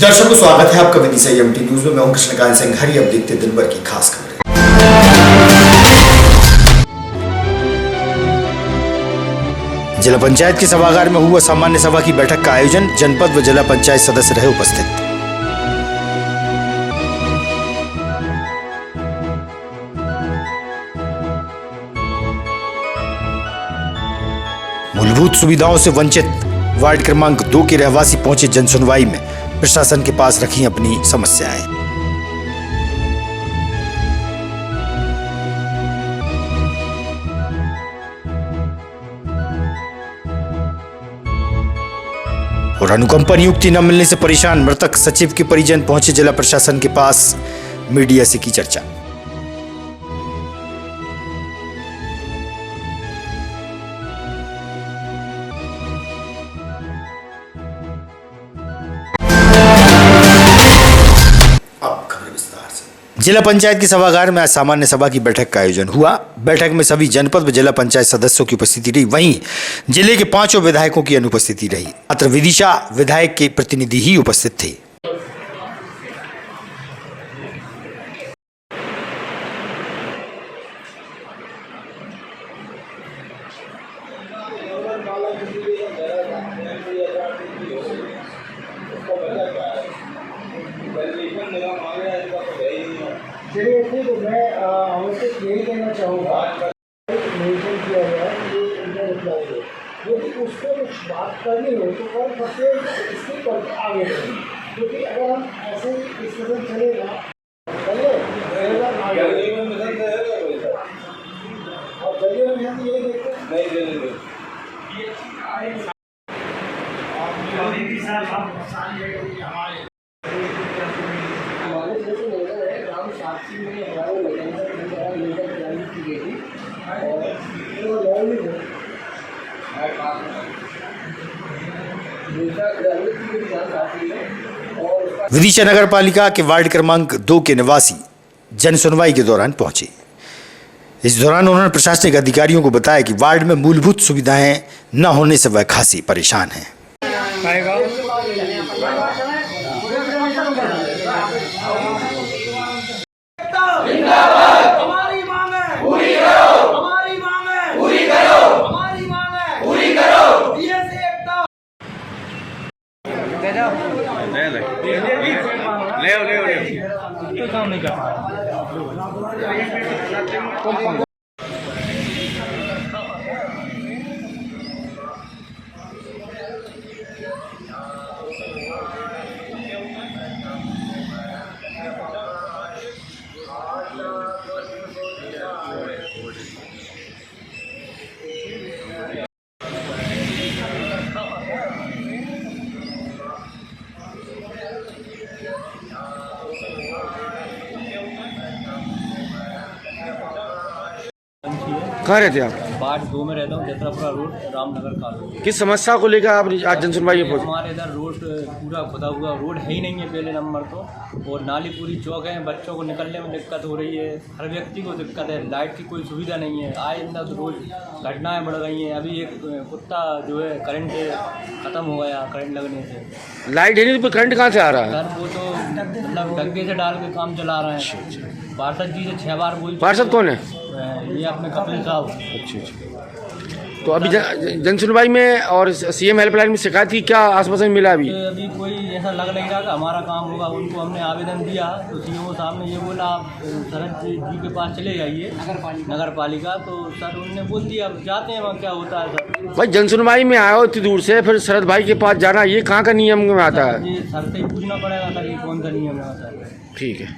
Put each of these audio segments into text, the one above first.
दर्शकों को स्वागत है आपका विदिशा एमटी न्यूज में। मैं हूं कृष्णकांत सिंह। हरी अब देखते दिन भर की खास खबरें। जिला पंचायत के सभागार में हुआ सामान्य सभा की बैठक का आयोजन। जनपद व जिला पंचायत सदस्य रहे उपस्थित। मूलभूत सुविधाओं से वंचित वार्ड क्रमांक 2 के रहवासी पहुंचे जनसुनवाई में। प्रशासन के पास रखी अपनी समस्याएं। और अनुकंपा नियुक्ति न मिलने से परेशान मृतक सचिव के परिजन पहुंचे जिला प्रशासन के पास। मीडिया से की चर्चा। जिला पंचायत के सभागार में आज सामान्य सभा की बैठक का आयोजन हुआ। बैठक में सभी जनपद व जिला पंचायत सदस्यों की उपस्थिति रही। वहीं जिले के 5 विधायकों की अनुपस्थिति रही। मात्र विदिशा विधायक के प्रतिनिधि ही उपस्थित थे। चलिए ठीक है, मैं हमसे यही कहना चाहूँगा निवेदन किया गया कि इंटर अप्लाई यदि उसको कुछ बात करनी हो तो कल सबसे इसके पर आगे बढ़े, क्योंकि अगर हम ऐसे डिस्कशन चलेगा चलिए और जल्दी में हम ये देखते विदिशा नगर पालिका के वार्ड क्रमांक 2 के निवासी जनसुनवाई के दौरान पहुंचे। इस दौरान उन्होंने प्रशासनिक अधिकारियों को बताया कि वार्ड में मूलभूत सुविधाएं न होने से वह खासी परेशान हैं। हमारी मांग है पूरी करो, हमारी मांग है पूरी करो, हमारी मांग है पूरी करो। बीएसए एकता ले जाओ, ले तो काम नहीं कर पा। कहाँ रहते हैं आप? वार्ड 2 में रहता हूँ, जत्रापुरा रोड, रामनगर कॉलोनी। किस समस्या को लेकर आप आज जनसुनवाई में पहुंचे? हमारे इधर रोड पूरा खुदा हुआ रोड है ही नहीं है पहले नंबर तो, और नाली पूरी चौक है। बच्चों को निकलने में दिक्कत हो रही है, हर व्यक्ति को दिक्कत है। लाइट की कोई सुविधा नहीं है। आए दिन तो रोज घटनाएँ बढ़ गई हैं। अभी एक कुत्ता जो है करंट ख़त्म हो गया करंट लगने से। लाइट है नहीं तो करंट कहाँ से आ रहा है? सर वो तो मतलब डग्गे से डाल के काम चला रहे हैं। पार्षद जी से 6 बार बोल। पार्षद कौन है? ये अपने कपिल साहब। अच्छा। तो अभी जनसुनवाई में और सीएम हेल्पलाइन में शिकायत की क्या आश्वासन मिला? अभी कोई ऐसा लग नहीं रहा कि हमारा काम होगा। उनको हमने आवेदन दिया तो सीएमओ साहब ने ये बोला आप शरद जी के पास चले जाइए नगर पालिका। तो सर उन्होंने बोल दिया अब जाते हैं वहाँ क्या होता है। सर भाई जनसुनवाई में आए हो इतनी दूर से, फिर शरद भाई के पास जाना ये कहाँ का नियम में आता है? ये सर से ही पूछना पड़ेगा सर ये कौन सा नियम है सर। ठीक है।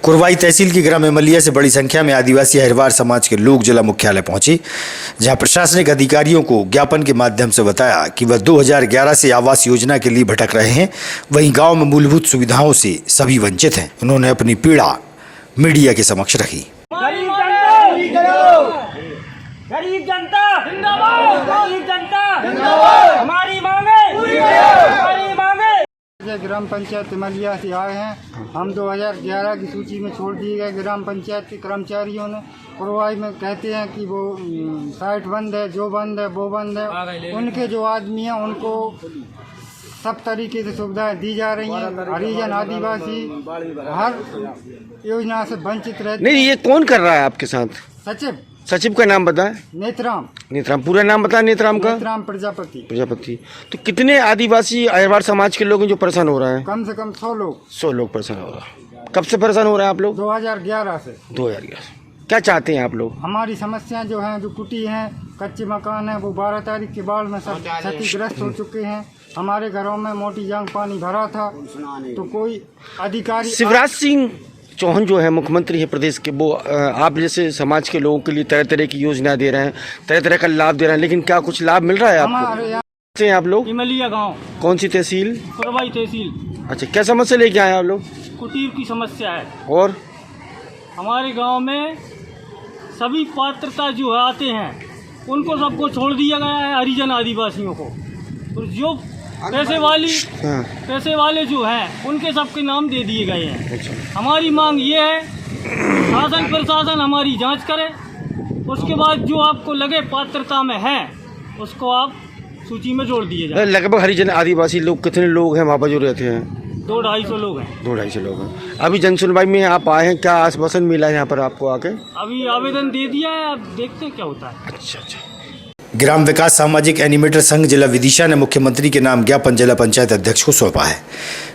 कुरवाई तहसील के ग्राम एमलिया से बड़ी संख्या में आदिवासी अहिरवार समाज के लोग जिला मुख्यालय पहुंचे, जहां प्रशासनिक अधिकारियों को ज्ञापन के माध्यम से बताया कि वह 2011 से आवास योजना के लिए भटक रहे हैं। वहीं गांव में मूलभूत सुविधाओं से सभी वंचित हैं। उन्होंने अपनी पीड़ा मीडिया के समक्ष रखी। गरीब जनता जिंदाबाद, गरीब जनता जिंदाबाद, हमारी मांगे पूरी करो, हमारी मांगे। ग्राम पंचायत एमलिया से आए हैं। हम 2011 की सूची में छोड़ दिए गए ग्राम पंचायत के कर्मचारियों ने। कुरवाई में कहते हैं कि वो साइट बंद है, जो बंद है वो बंद है। उनके जो आदमी हैं उनको सब तरीके से सुविधाएं दी जा रही हैं। हरिजन आदिवासी हर योजना से वंचित रहते। नहीं, ये कौन कर रहा है आपके साथ? सचिव सचिव का नाम बताएं। नेत्राम नेत्राम, पूरा नाम बताएं नेत्राम का। नेत्राम प्रजापति। प्रजापति। तो कितने आदिवासी अहिरवार समाज के लोग हैं जो परेशान हो रहे हैं? कम से कम 100 लोग। 100 लोग परेशान हो रहे हैं। कब से परेशान हो रहे हैं आप लोग? 2011 से। 2011। क्या चाहते हैं आप लोग? हमारी समस्याएं जो हैं, जो कुटी हैं, कच्चे मकान हैं, वो 12 तारीख के बाढ़ में सब क्षतिग्रस्त हो चुके हैं। हमारे घरों में मोटी जांग पानी भरा था, तो कोई अधिकारी। शिवराज सिंह चौहान जो है मुख्यमंत्री है प्रदेश के, वो आप जैसे समाज के लोगों के लिए तरह तरह की योजना दे रहे हैं, तरह तरह का लाभ दे रहे हैं, लेकिन क्या कुछ लाभ मिल रहा है आपको? हमारे यहाँ से आप लोग इमलिया गांव, कौन सी तहसील? पुरवाई तहसील। अच्छा, क्या समस्या लेके आए आप लोग? कुटीर की समस्या है। और हमारे गांव में सभी पात्रता जो आते हैं उनको सबको छोड़ दिया गया है, हरिजन आदिवासियों को। और जो पैसे वाले जो हैं उनके सबके नाम दे दिए गए हैं। हमारी मांग ये है, शासन प्रशासन हमारी जांच करे, उसके बाद जो आपको लगे पात्रता में है उसको आप सूची में जोड़ दिए जाए। लगभग हरिजन आदिवासी लोग कितने लोग हैं वहाँ पर जो रहते हैं? 200-250 लोग हैं। 200-250 लोग हैं। अभी जन सुनवाई में आप आए हैं, क्या आश्वासन मिला है यहाँ पर आपको आके? अभी आवेदन दे दिया है, अब देखते हैं क्या होता है। अच्छा। ग्राम विकास सामाजिक एनिमेटर संघ जिला विदिशा ने मुख्यमंत्री के नाम ज्ञापन जिला पंचायत अध्यक्ष को सौंपा है।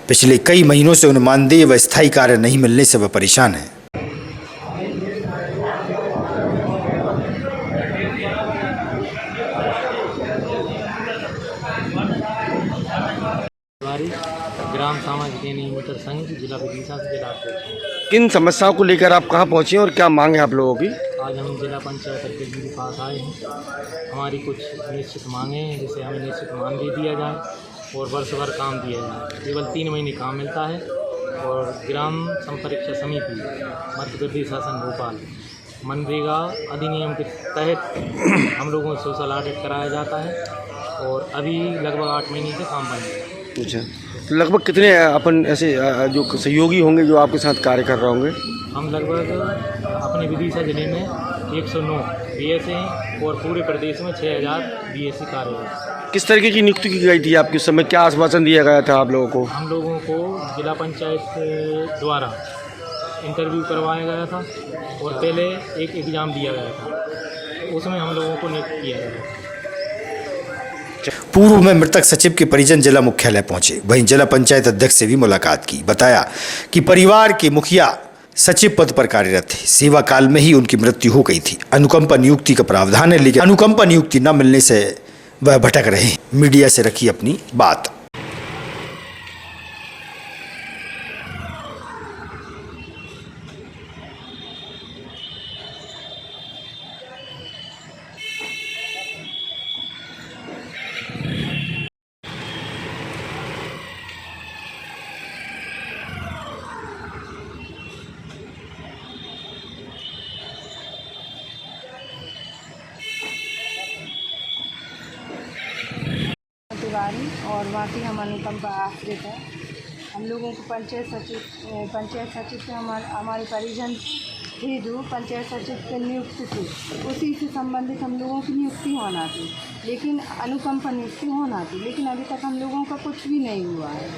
पिछले कई महीनों से उन्हें मानदेय व स्थायी कार्य नहीं मिलने से वह परेशान है। ग्राम सामाजिक एनिमेटर संघ जिला विदिशा से जिला अध्यक्ष। किन समस्याओं को लेकर आप कहाँ पहुँचे हैं और क्या मांग है आप लोगों की? आज हम जिला पंचायत अध्यक्ष जी के पास आए हैं। हमारी कुछ निश्चित मांगे हैं, जिसे हमें निश्चित मानदेय दिया जाए और वर्ष भर काम दिया जाए। केवल 3 महीने काम मिलता है। और ग्राम संपरीक्षा समिति मध्य प्रदेश शासन भोपाल मनरेगा अधिनियम के तहत हम लोगों को सोशल ऑडिट कराया जाता है और अभी लगभग 8 महीने से काम बंद है। अच्छा, तो लगभग कितने अपन ऐसे जो सहयोगी होंगे जो आपके साथ कार्य कर रहे होंगे? हम लगभग अपने विदिशा जिले में 109 बीएसए हैं और पूरे प्रदेश में 6000 बीएससी कार्यरत। किस तरीके की नियुक्ति की गई थी आपके समय? क्या आश्वासन दिया गया था आप लोगों को? हम लोगों को जिला पंचायत द्वारा इंटरव्यू करवाया गया था और पहले एक एग्ज़ाम दिया गया था, उसमें हम लोगों को नियुक्त किया गया। पूर्व में मृतक सचिव के परिजन जिला मुख्यालय पहुंचे, वहीं जिला पंचायत अध्यक्ष से भी मुलाकात की। बताया कि परिवार के मुखिया सचिव पद पर कार्यरत थे, सेवा काल में ही उनकी मृत्यु हो गई थी। अनुकंपा नियुक्ति का प्रावधान है, लेकिन अनुकंपा नियुक्ति न मिलने से वह भटक रहे हैं। मीडिया से रखी अपनी बात। तिवारी और बाकी हम अनुकंपा आश्रित है। हम लोगों को पंचायत सचिव से हमारे परिजन थे जो पंचायत सचिव की नियुक्ति थी, उसी से संबंधित हम लोगों की नियुक्ति होना थी, लेकिन अनुकंपा नियुक्ति होना थी, लेकिन अभी तक हम लोगों का कुछ भी नहीं हुआ है।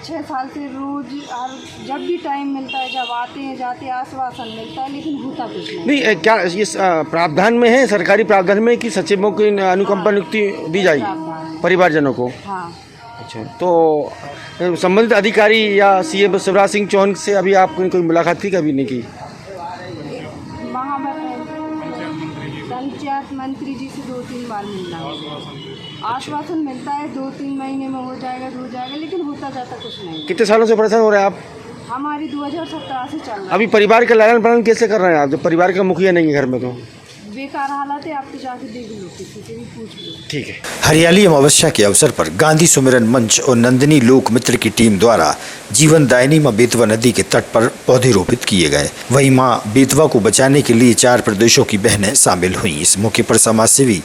6 साल से रोज और जब भी टाइम मिलता है, जब आते हैं जाते आश्वासन मिलता है, लेकिन होता कुछ नहीं। क्या ये प्रावधान में है, सरकारी प्रावधान में, कि सचिवों की अनुकंपा नियुक्ति दी जाएगी परिवारजनों को? हाँ। अच्छा, तो संबंधित अधिकारी या सीएम शिवराज सिंह चौहान से अभी आपने कोई मुलाकात की, कभी नहीं की? वहाँ पंचायत मंत्री जी से 2-3 बार मिलना है, आश्वासन मिलता है 2-3 महीने में हो जाएगा, लेकिन होता जाता कुछ नहीं। कितने सालों से परेशान हो रहे हैं आप? हमारी 2017 से चल रहा है। अभी परिवार का लालन पालन कैसे कर रहे हैं आप, जब परिवार का मुखिया नहीं है घर में? तो बेकार हालत है, आप तो जाके देख लो, किसी से भी पूछ लो। ठीक है। हरियाली अमावस्या के अवसर पर गांधी सुमिरन मंच और नंदिनी लोक मित्र की टीम द्वारा जीवन दायिनी मां बेतवा नदी के तट पर पौधे रोपित किए गए। वहीं मां बेतवा को बचाने के लिए 4 प्रदेशों की बहनें शामिल हुईं। इस मौके पर समाजसेवी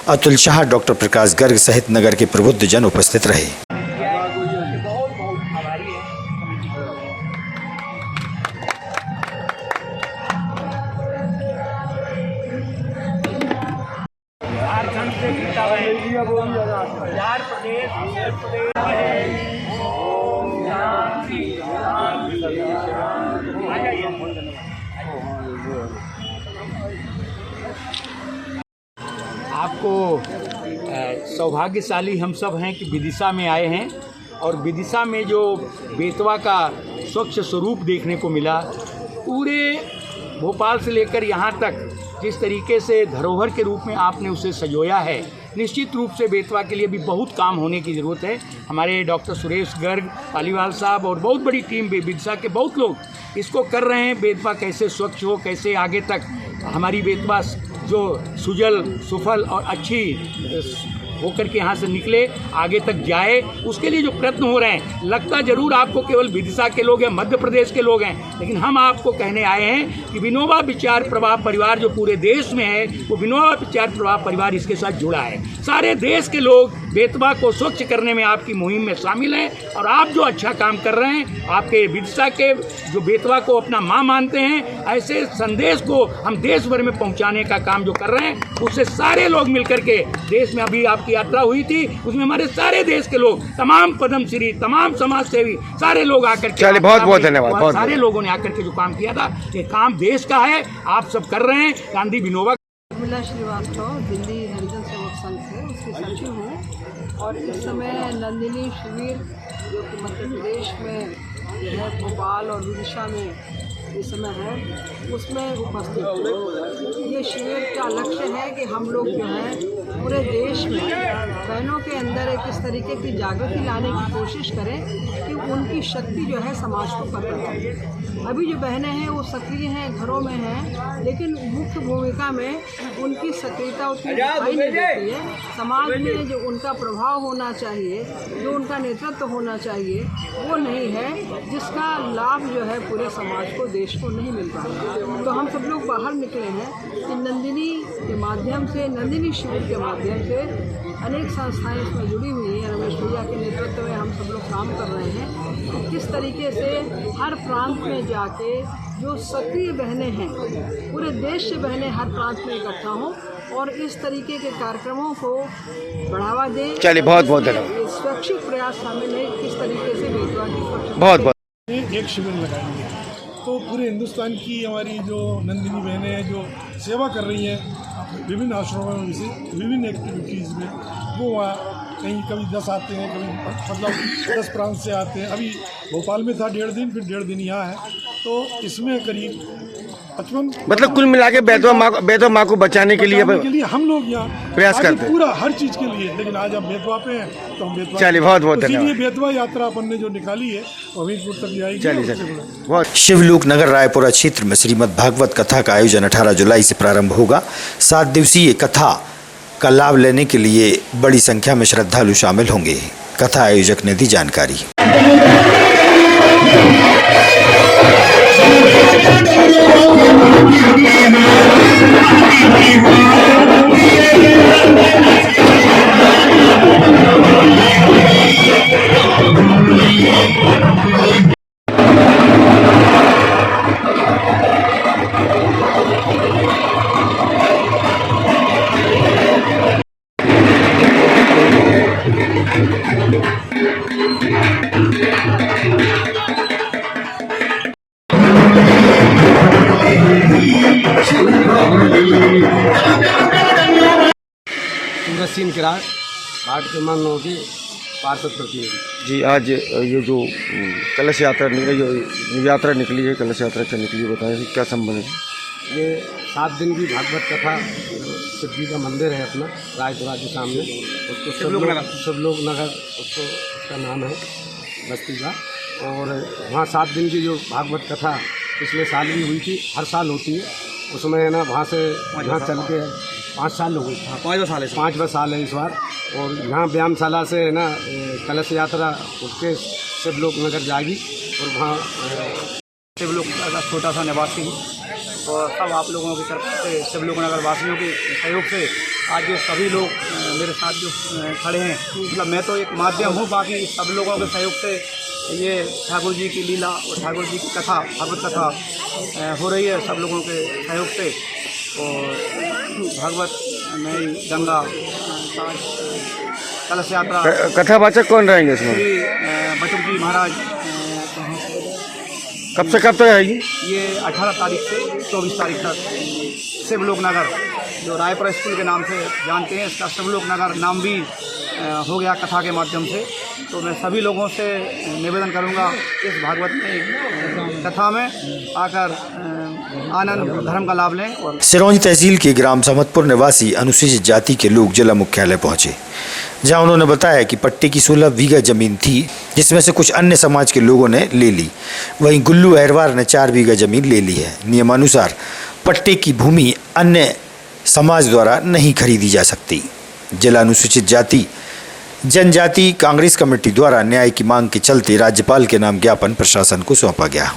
अतुल शाह, डॉक्टर प्रकाश गर्ग सहित नगर के प्रबुद्ध जन उपस्थित रहे। झारखंड से 4 प्रदेश आपको सौभाग्यशाली हम सब हैं कि विदिशा में आए हैं और विदिशा में जो बेतवा का स्वच्छ स्वरूप देखने को मिला, पूरे भोपाल से लेकर यहाँ तक जिस तरीके से धरोहर के रूप में आपने उसे सजोया है, निश्चित रूप से बेतवा के लिए भी बहुत काम होने की ज़रूरत है। हमारे डॉक्टर सुरेश गर्ग, पालीवाल साहब और बहुत बड़ी टीम विदिशा के बहुत लोग इसको कर रहे हैं। बेतवा कैसे स्वच्छ हो, कैसे आगे तक हमारी बेतवा जो सुजल सुफल और अच्छी होकर के यहाँ से निकले, आगे तक जाए, उसके लिए जो प्रयत्न हो रहे हैं। लगता जरूर आपको केवल विदिशा के लोग हैं, मध्य प्रदेश के लोग हैं, लेकिन हम आपको कहने आए हैं कि विनोबा विचार प्रभाव परिवार जो पूरे देश में है, वो विनोबा विचार प्रभाव परिवार इसके साथ जुड़ा है। सारे देश के लोग बेतवा को स्वच्छ करने में आपकी मुहिम में शामिल हैं और आप जो अच्छा काम कर रहे हैं, आपके विदिशा के जो बेतवा को अपना माँ मानते हैं, ऐसे संदेश को हम देश भर में पहुँचाने का काम जो कर रहे हैं, उससे सारे लोग मिलकर के देश में अभी आपकी यात्रा हुई थी, उसमें हमारे सारे देश के लोग, तमाम पद्मश्री, तमाम समाज सेवी, सारे लोग आकर के, चलिए बहुत बहुत धन्यवाद। सारे लोगों ने आकर के जो काम किया था, ये काम देश का है, आप सब कर रहे हैं। गांधी विनोबा उर्मिला श्रीवास्तव दिल्ली हरिजन सेवक संघ से उसकी सचिव हूँ और इस समय नंदिनी शिविर जो कि मध्य प्रदेश में जो है भोपाल और विदिशा में इस समय है, उसमें उपस्थित हूँ। ये शिविर का लक्ष्य है कि हम लोग जो है पूरे देश में बहनों के अंदर एक इस तरीके की जागृति लाने की कोशिश करें कि उनकी शक्ति जो है समाज को पता चले। अभी जो बहनें हैं वो सक्रिय हैं, घरों में हैं, लेकिन मुख्य भूमिका में उनकी सक्रियता उतनी दिखाई नहीं देती है। समाज में जो उनका प्रभाव होना चाहिए, जो उनका नेतृत्व होना चाहिए, वो नहीं है, जिसका लाभ जो है पूरे समाज को, देश को नहीं मिल रहा है। तो हम सब लोग बाहर निकले हैं कि नंदिनी के माध्यम से, नंदिनी शिविर के माध्यम से अनेक संस्थाएं इसमें जुड़ी हुई हैं। रमेश भैया के नेतृत्व में हम सब लोग काम कर रहे हैं। किस तरीके से हर प्रांत में जाके जो सक्रिय बहनें हैं, पूरे देश से बहनें हर प्रांत में इकट्ठा हों और इस तरीके के कार्यक्रमों को बढ़ावा दें। चलिए बहुत बहुत धन्यवाद। स्वैच्छिक प्रयास शामिल है, किस तरीके से बेतवा की स्वच्छता। बहुत बहुत एक शिविर लगाएंगे तो पूरे हिंदुस्तान की हमारी जो नंदिनी बहनें हैं जो सेवा कर रही हैं विभिन्न आश्रमों में, विभिन्न एक्टिविटीज़ में, वो वहाँ कहीं कभी 10 आते हैं, कभी मतलब 10 प्रांत से आते हैं। अभी भोपाल में था 1.5 दिन, फिर 1.5 दिन यहाँ है, तो इसमें करीब 55 मतलब कुल मिला के बेतवा माँ को बचाने के लिए हम लोग यहाँ प्रयास करते हैं, पूरा हर चीज़ के लिए। लेकिन आज आप बेतवा पे हैं तो हम बेतवा, चलिए बहुत बहुत धन्यवाद। इसीलिए बेतवा यात्रा अपन ने जो निकाली है वो हमीरपुर तक जाएगी। चलिए शिवलोक नगर रायपुरा क्षेत्र में श्रीमद् भागवत कथा का आयोजन 18 जुलाई से प्रारंभ होगा। 7 दिवसीय कथा का लाभ लेने के लिए बड़ी संख्या में श्रद्धालु शामिल होंगे। कथा आयोजक ने दी जानकारी। सूरज किरार भाट के मानव के पार्षद प्रतिनिधि जी। आज ये जो कलश यात्रा निकली, जो निकली है, कलश यात्रा क्या निकली, बताएं क्या संबंध है? ये 7 दिन की भागवत कथा, शिव जी का मंदिर है अपना रायपुरा के सामने, उसको शिवलोक नगर उसको, उसका नाम है बस्ती का। और वहाँ 7 दिन की जो भागवत कथा पिछले साल भी हुई थी, हर साल होती है, उसमें है ना वहाँ से यहाँ चल के 5 साल हो गए, 5 साल है इस बार। और यहाँ व्यायामशाला से है ना कलश यात्रा उसके शिवलोक नगर जाएगी और वहाँ शिवलोक का छोटा सा निवासी हूँ और सब आप लोगों की तरफ से, शिवलोक नगर वासियों के सहयोग से आज ये सभी लोग मेरे साथ जो खड़े हैं, मतलब मैं तो एक माध्यम हूँ, बाकी सब लोगों के सहयोग से ये ठाकुर जी की लीला और ठाकुर जी की कथा, भागवत कथा हो रही है सब लोगों के सहयोग से। और भागवत में गंगा कलश यात्रा कथावाचक कौन रहेंगे इसमें? श्री बचपन महाराज कब से कब तक आएगी? ये 18 तारीख से 24 तारीख तक शिवलोक नगर, जो रायपुर स्कूल के नाम से जानते हैं, इसका शिवलोक नगर नाम भी हो गया कथा के माध्यम से। तो मैं सभी लोगों से निवेदन करूंगा इस भागवत में कथा में आकर आनंद धर्म का लाभ लें। और सिरौंज तहसील के ग्राम समतपुर निवासी अनुसूचित जाति के लोग जिला मुख्यालय पहुंचे, जहां उन्होंने बताया कि पट्टे की 16 बीघा जमीन थी, जिसमें से कुछ अन्य समाज के लोगों ने ले ली। वहीं गुल्लू अहरवार ने 4 बीघा जमीन ले ली है। नियमानुसार पट्टे की भूमि अन्य समाज द्वारा नहीं खरीदी जा सकती। जिला अनुसूचित जाति जनजाति कांग्रेस कमेटी द्वारा न्याय की मांग के चलते राज्यपाल के नाम ज्ञापन प्रशासन को सौंपा गया।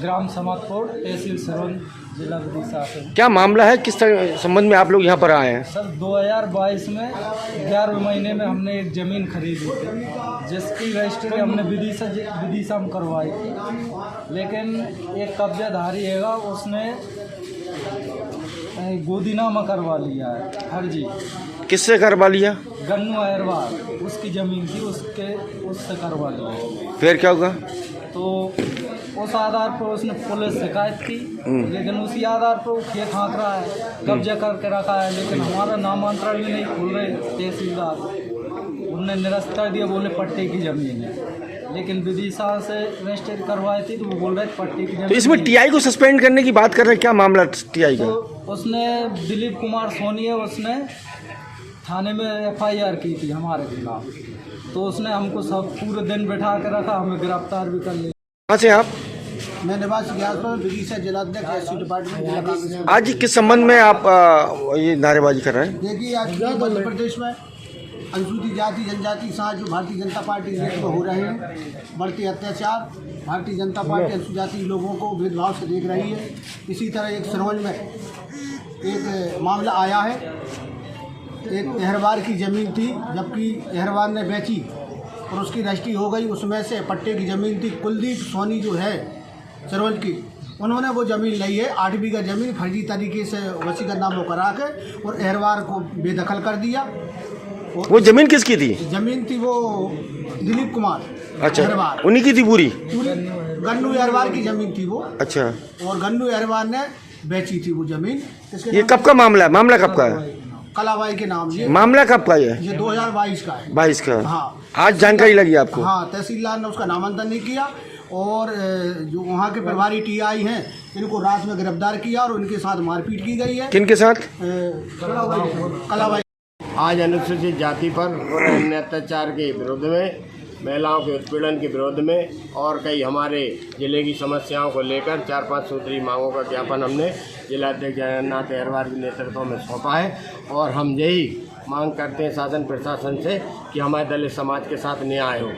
ग्राम समतपुर तहसील सिरौंज जिला विदिशा से। क्या मामला है, किस संबंध में आप लोग यहाँ पर आए हैं? सर 2022 में 11वें महीने में हमने एक ज़मीन खरीदी थी, जिसकी रजिस्ट्री हमने विदिशा में करवाई थी। लेकिन एक कब्जाधारी है, उसने गोदीनामा करवा लिया है फर्जी। किससे करवा लिया? गन्नू अहरवार, उसकी ज़मीन थी, उससे करवा लिया। फिर क्या होगा? तो उस आधार पर उसने पुलिस शिकायत की, लेकिन उसी आधार पर वो खेत हाँक रहा है, कब्जा करके रखा है। लेकिन हमारा नामांतरण भी नहीं खोल रहे तहसीलदार, उन्होंने निरस्त कर दिया, बोले पट्टे की ज़मीन है। लेकिन विदिशा से रजिस्ट्री करवाई थी तो वो बोल रहे पट्टे की ज़मीन। तो इसमें टीआई को सस्पेंड करने की बात कर रहे हैं, क्या मामला टीआई का? तो उसने दिलीप कुमार सोनी है, उसने थाने में FIR की थी हमारे खिलाफ। तो उसने हमको सब पूरे दिन बैठा के रखा, हमें गिरफ्तार भी कर लिया। कहाँ से आप? मैं निवासी ज्ञापन विदिशा जिलाध्यक्ष SC डिपार्टमेंट जिला कांग्रेस। आज किस संबंध में आप ये नारेबाजी कर रहे हैं? देखिए, आज मध्य प्रदेश में अनुसूचित जाति जनजाति साथ जो भारतीय जनता पार्टी नेतृत्व हो रहे हैं, बढ़ते अत्याचार, भारतीय जनता पार्टी अनुसूचित जाति लोगों को भेदभाव से देख रही है। इसी तरह एक सिरौंज में एक मामला आया है, एक अहरवार की ज़मीन थी, जबकि अहरवार ने बेची और उसकी रजिस्ट्री हो गई। उसमें से पट्टे की ज़मीन थी, कुलदीप सोनी जो है सिरौंज की, उन्होंने वो ज़मीन ली है 8 बीघा ज़मीन फर्जी तरीके से वसीकतनामा करा के और अहरवार को बेदखल कर दिया। वो ज़मीन किसकी थी? ज़मीन थी वो दिलीप कुमार। अच्छा, अहरवार उन्हीं की थी पूरी? गन्नू अहरवार की ज़मीन थी वो। अच्छा, और गन्नू अहरवार ने बेची थी वो ज़मीन। ये कब का मामला है? मामला कब का है? कलाबाई के नाम। ये मामला कब का है? ये 2022 का है। 22 का? हाँ। आज जानकारी लगी आपको? हाँ, तहसीलदार ने उसका नामांकन नहीं किया और जो वहाँ के प्रभारी TI हैं, इनको रात में गिरफ्तार किया और उनके साथ मारपीट की गई है। किनके साथ? कलाबाई। आज अनुसूचित जाति पर हो रहे अन्य अत्याचार के विरोध में, महिलाओं के उत्पीड़न के विरोध में और कई हमारे जिले की समस्याओं को लेकर 4-5 सूत्री मांगों का ज्ञापन हमने जिलाध्यक्ष जगन्नाथ अहरवार के नेतृत्व में सौंपा है। और हम यही मांग करते हैं शासन प्रशासन से कि हमारे दलित समाज के साथ न्याय हो।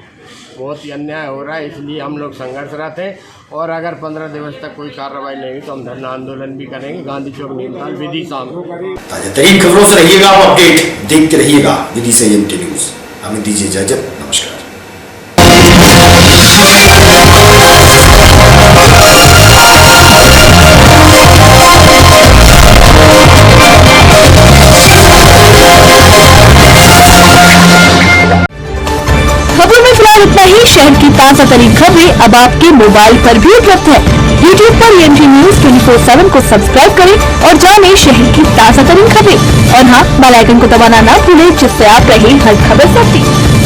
बहुत ही अन्याय हो रहा है, इसलिए हम लोग संघर्षरत हैं। और अगर 15 दिवस तक कोई कार्रवाई नहीं हुई तो हम धरना आंदोलन भी करेंगे गांधी चौक नीमताल विदिशा में। ताजा तरीन खबरों से रहिएगा आप अपडेट देखते रहिएगा विदिशा MT न्यूज़। हमें दीजिए इजाजत, नमस्कार। खबरों में फिलहाल इतना ही। शहर की ताजा तरीन खबरें अब आपके मोबाइल पर भी उपलब्ध है। YouTube पर MT न्यूज़ 24/7 को सब्सक्राइब करें और जानें शहर की ताजा तरीन खबरें। और हाँ, बेल आइकन को दबाना ना भूलें, जिससे आप रहे हर खबर से अपडेट।